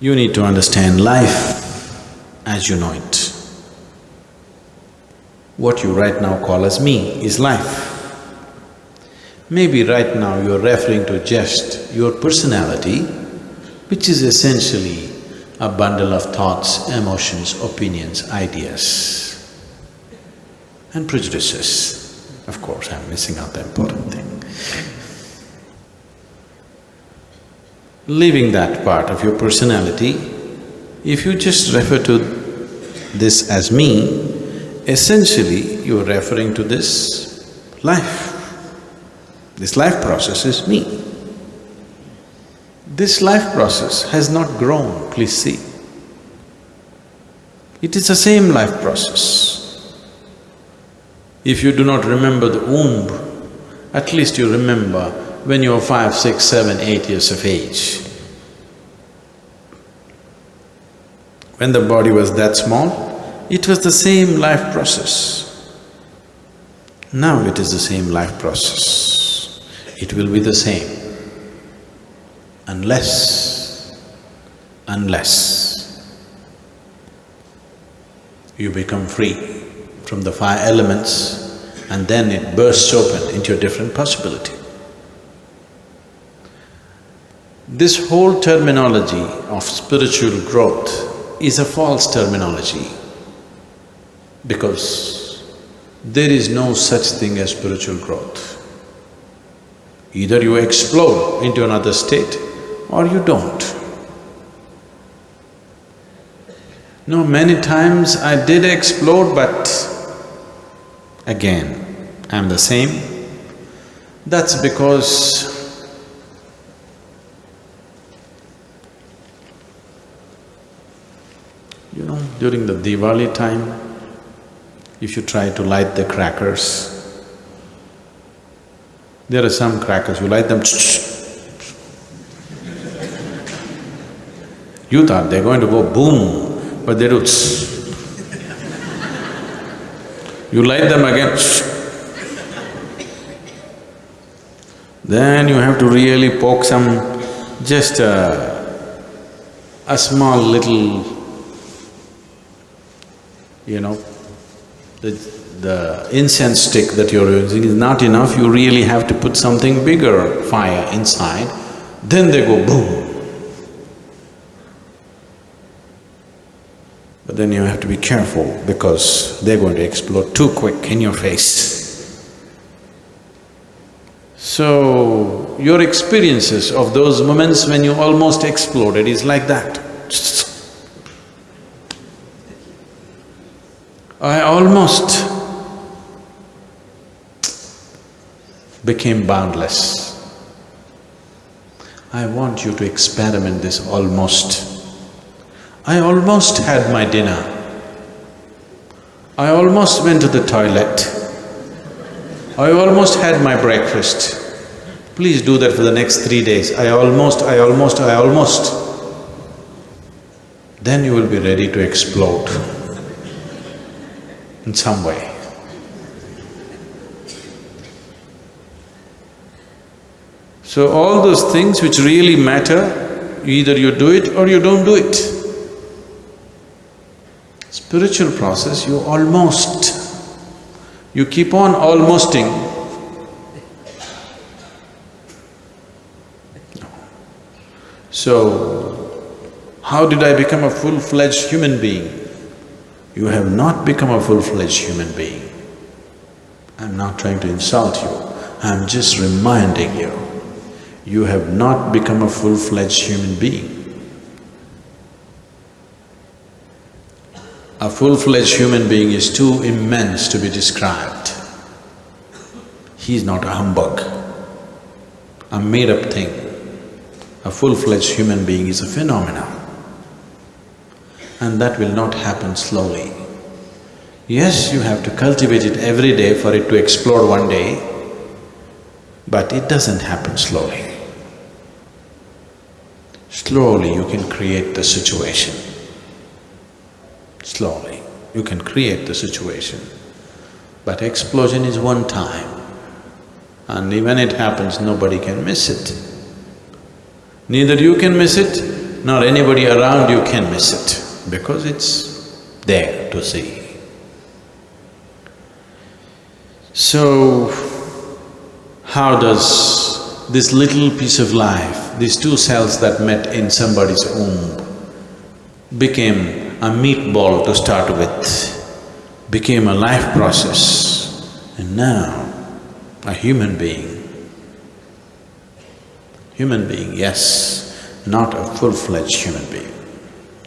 You need to understand life as you know it. What you right now call as me is life. Maybe right now you're referring to just your personality, which is essentially a bundle of thoughts, emotions, opinions, ideas and prejudices. Of course, I'm missing out the important thing. Leaving that part of your personality, if you just refer to this as me, essentially you're referring to this life. This life process is me. This life process has not grown, please see. It is the same life process. If you do not remember the womb, at least you remember when you were 5, 6, 7, 8 years of age. When the body was that small, it was the same life process. Now it is the same life process. It will be the same unless you become free from the 5 elements and then it bursts open into a different possibility. This whole terminology of spiritual growth is a false terminology because there is no such thing as spiritual growth. Either you explode into another state or you don't. No, many times I did explode, but again, I'm the same. That's because during the Diwali time, if you try to light the crackers, there are some crackers, you light them, you thought they're going to go boom, but they do You light them again, then you have to really poke some… just a small little, the incense stick that you're using is not enough, you really have to put something bigger fire inside, then they go boom. But then you have to be careful because they're going to explode too quick in your face. So, your experiences of those moments when you almost exploded is like that. I almost became boundless. I want you to experiment this almost. I almost had my dinner. I almost went to the toilet. I almost had my breakfast. Please do that for the next 3 days. I almost. Then you will be ready to explode in some way. So all those things which really matter, either you do it or you don't do it. Spiritual process, you keep on almosting. So, how did I become a full-fledged human being? You have not become a full-fledged human being. I'm not trying to insult you, I'm just reminding you, you have not become a full-fledged human being. A full-fledged human being is too immense to be described. He's not a humbug, a made-up thing. A full-fledged human being is a phenomenon. And that will not happen slowly. Yes, you have to cultivate it every day for it to explode one day, but it doesn't happen slowly. Slowly you can create the situation. Slowly you can create the situation. But explosion is one time, and when it happens, nobody can miss it. Neither you can miss it, nor anybody around you can miss it, because it's there to see. So, how does this little piece of life, these two cells that met in somebody's womb, became a meatball to start with, became a life process, and now a human being. Human being, yes, not a full-fledged human being,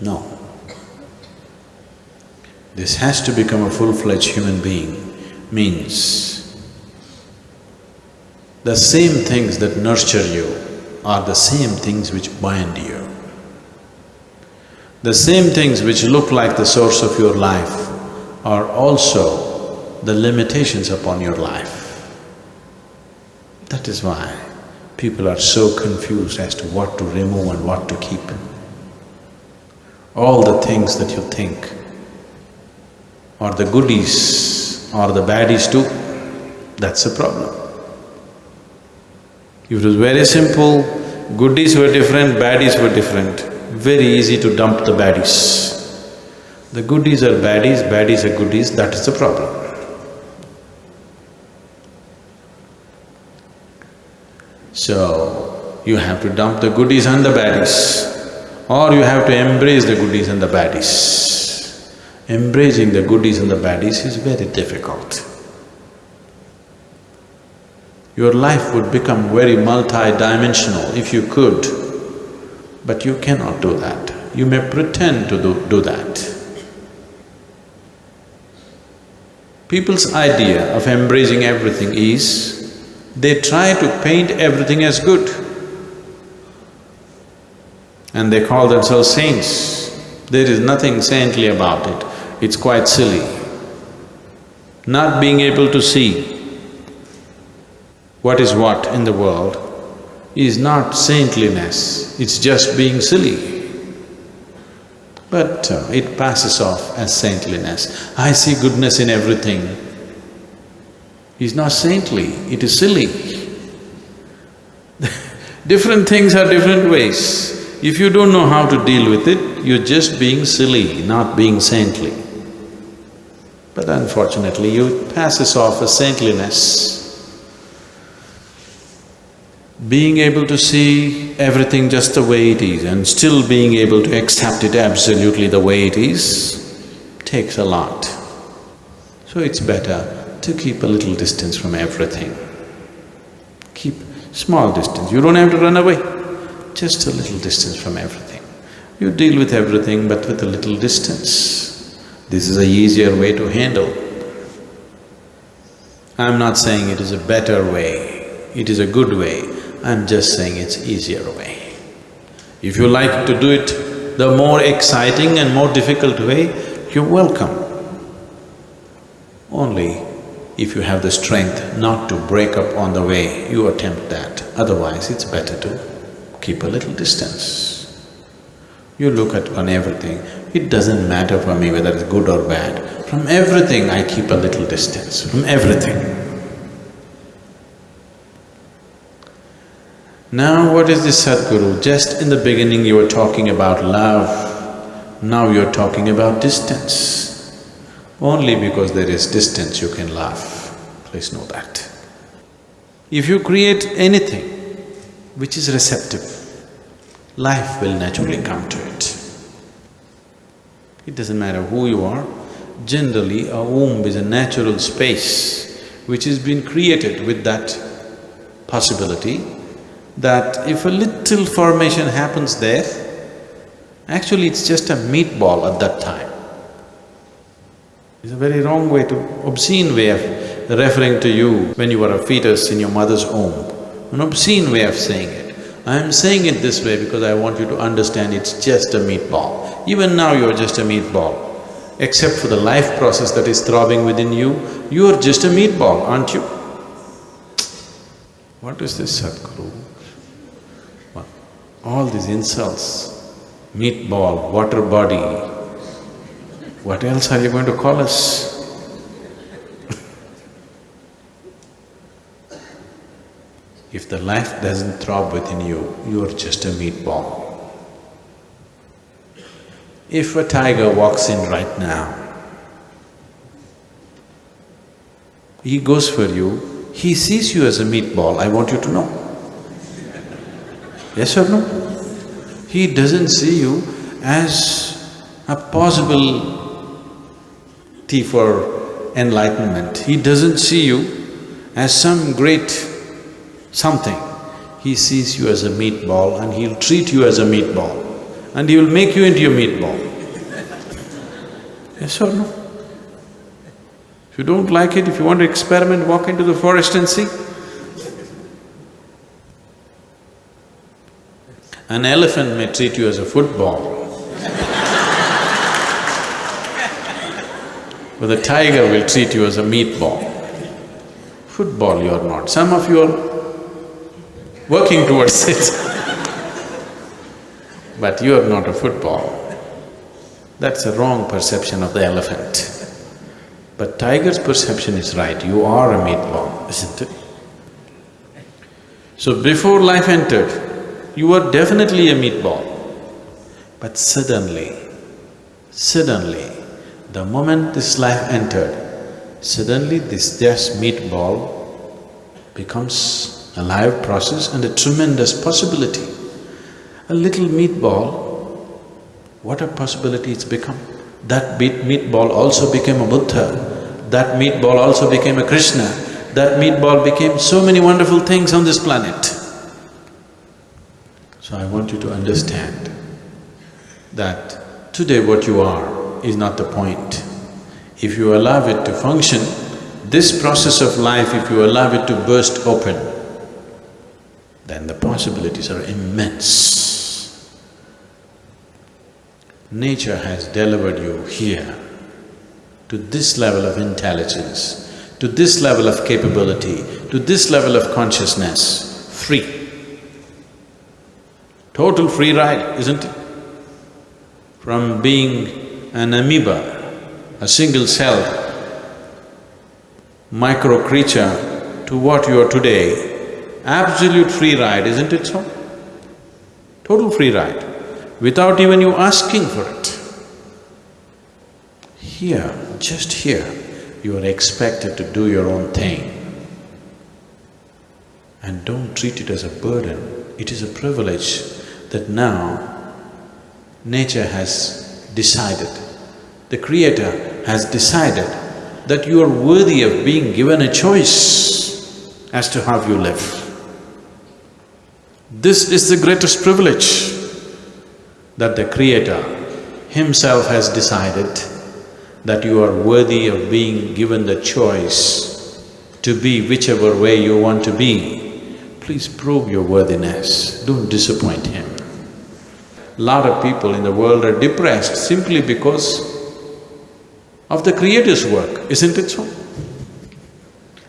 no. This has to become a full-fledged human being means the same things that nurture you are the same things which bind you. The same things which look like the source of your life are also the limitations upon your life. That is why people are so confused as to what to remove and what to keep. All the things that you think are the goodies or the baddies too, that's a problem. If it was very simple, goodies were different, baddies were different, very easy to dump the baddies. The goodies are baddies, baddies are goodies, that is the problem. So, you have to dump the goodies and the baddies, or you have to embrace the goodies and the baddies. Embracing the goodies and the baddies is very difficult. Your life would become very multi-dimensional if you could, but you cannot do that. You may pretend to do that. People's idea of embracing everything is, they try to paint everything as good and they call themselves saints. There is nothing saintly about it, it's quite silly. Not being able to see what is what in the world is not saintliness, it's just being silly. But it passes off as saintliness. I see goodness in everything. It's not saintly, it is silly. Different things are different ways. If you don't know how to deal with it, you're just being silly, not being saintly. But unfortunately, it passes off as saintliness. Being able to see everything just the way it is and still being able to accept it absolutely the way it is takes a lot. So it's better to keep a little distance from everything. Keep small distance, you don't have to run away, just a little distance from everything. You deal with everything but with a little distance. This is a easier way to handle. I'm not saying it is a better way, it is a good way, I'm just saying it's easier way. If you like to do it the more exciting and more difficult way, you're welcome. Only if you have the strength not to break up on the way, you attempt that. Otherwise, it's better to keep a little distance. You look at on everything, it doesn't matter for me whether it's good or bad. From everything I keep a little distance, from everything. Now what is this Sadhguru? Just in the beginning you were talking about love, now you're talking about distance. Only because there is distance you can laugh, please know that. If you create anything which is receptive, life will naturally come to it. It doesn't matter who you are, generally a womb is a natural space which has been created with that possibility that if a little formation happens there, actually it's just a meatball at that time. It's a very wrong way to… obscene way of referring to you when you were a fetus in your mother's womb, an obscene way of saying it. I am saying it this way because I want you to understand it's just a meatball. Even now you're just a meatball. Except for the life process that is throbbing within you, you're just a meatball, aren't you? What is this Sadhguru? What? All these insults, meatball, water body, what else are you going to call us? If the life doesn't throb within you, you're just a meatball. If a tiger walks in right now, he goes for you, he sees you as a meatball, I want you to know. Yes or no? He doesn't see you as a possibility for enlightenment. He doesn't see you as some great something. He sees you as a meatball and he'll treat you as a meatball and he will make you into a meatball. Yes or no? If you don't like it, if you want to experiment, walk into the forest and see. An elephant may treat you as a football, but the tiger will treat you as a meatball. Football you're not. Some of you are working towards it, but you're not a football. That's a wrong perception of the elephant. But tiger's perception is right, you are a meatball, isn't it? So before life entered, you were definitely a meatball. But suddenly, the moment this life entered, suddenly this just meatball becomes a live process and a tremendous possibility. A little meatball, what a possibility it's become. That meatball also became a Buddha, that meatball also became a Krishna, that meatball became so many wonderful things on this planet. So I want you to understand that today what you are is not the point. If you allow it to function, this process of life, if you allow it to burst open, then the possibilities are immense. Nature has delivered you here to this level of intelligence, to this level of capability, to this level of consciousness, free. Total free ride, isn't it? From being an amoeba, a single-celled micro creature to what you are today, absolute free ride, isn't it so? Total free ride, without even you asking for it. Here, just here, you are expected to do your own thing. And don't treat it as a burden, it is a privilege that now nature has decided, the Creator has decided that you are worthy of being given a choice as to how you live. This is the greatest privilege that the Creator Himself has decided that you are worthy of being given the choice to be whichever way you want to be. Please prove your worthiness, don't disappoint Him. Lot of people in the world are depressed simply because of the Creator's work, isn't it so?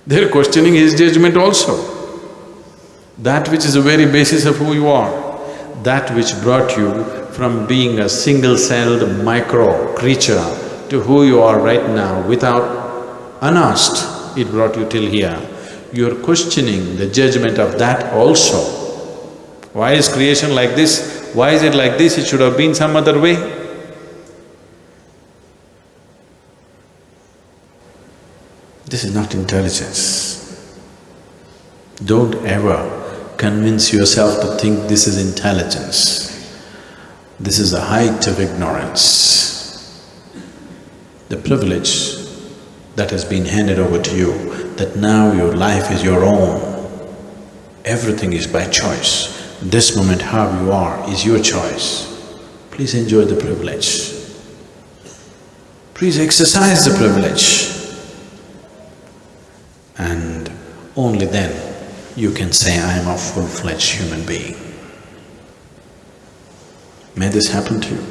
They're questioning His judgment also. That which is the very basis of who you are, that which brought you from being a single-celled micro creature to who you are right now without unasked, it brought you till here. You're questioning the judgment of that also. Why is creation like this? Why is it like this? It should have been some other way. This is not intelligence. Don't ever convince yourself to think this is intelligence. This is the height of ignorance. The privilege that has been handed over to you, that now your life is your own. Everything is by choice. This moment how you are is your choice. Please enjoy the privilege. Please exercise the privilege. And only then you can say, I am a full-fledged human being. May this happen to you.